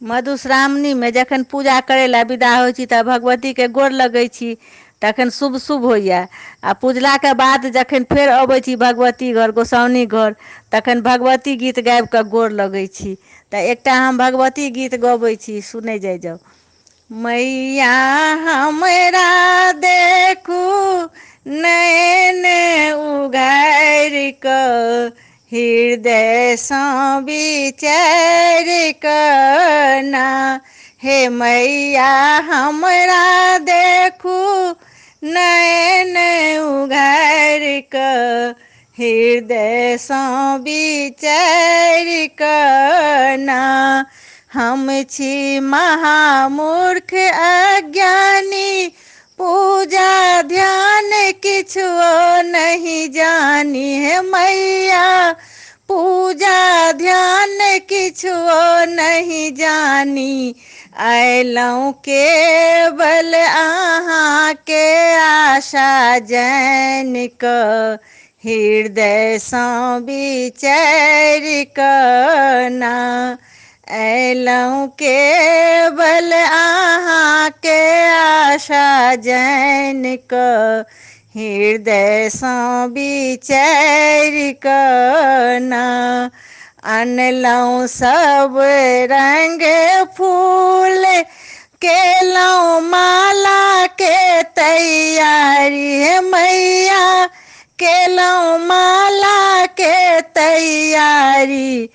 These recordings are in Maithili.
मधुश्रावणी में जखन पूजा करे ला विदा होइ छी तऽ भगवती के गोर लगै छी, तखन शुभ शुभ होइए। आ पूजला के बाद जखन फेर अबै छी भगवती घर, गोसाउनी घर, तखन भगवती गीत गाबि कऽ गोर लगै छी। तऽ एकटा हम भगवती गीत गबै छी, सुनै जाइ जाउ। मैया हमरा देखू नैन उघारि कऽ, हृदयसँ विचारि कऽ ना। हे मैया हमरा देखू नैन उघारि कऽ, हृदयसँ विचारि कऽ ना। हम छी महामूर्ख अज्ञानी, पूजा ध्यान किछुओ नहीं जानी। हे मैया पूजा ध्यान किछुओ नहीं जानी, अयलहुँ केवल अहाँके आशा जानि कऽ, हृदयसँ विचारि कऽ ना। अयलहुँ केवल अहाँके आशा जानि कऽ, हृदयसँ विचारि कऽ ना। अनलहुँ सब रंग फूल, केलहुँ माला के तैयारी। हे मैया केलहुँ माला के तैयारी,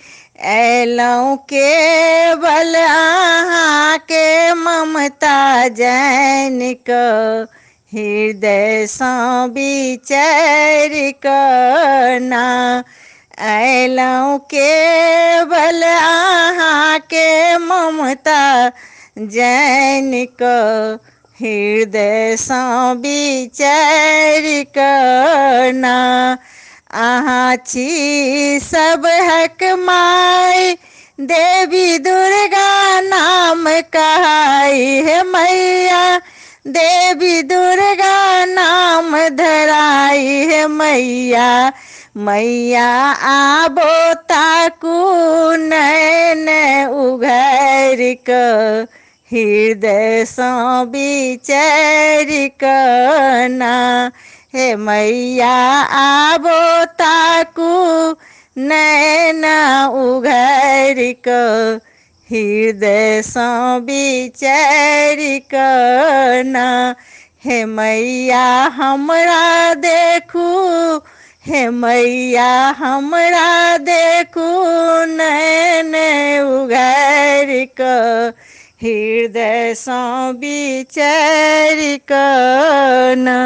अयलहुँ केवल अहाँके ममता जानि कऽ, हृदयसँ विचारि कऽ ना। अयलहुँ केवल अहाँके ममता जानि कऽ, हृदयसँ विचारि कऽ ना। अहाँ छी सबहक माय, देवी दुर्गा नाम कहाई। हे मैया देवी दुर्गा नाम धराई। हे मैया मैया आबो ताकू नैन उघारि कऽ, हृदयसँ विचारि कऽ ना। हे मैया आबो ताकू नैन उघारि कऽ, हृदयसँ विचारि कऽ ना। हे मैया हमरा देखू, हे मैया हमरा देखू नैन उघारि कऽ, हृदयसँ विचारि कऽ ना।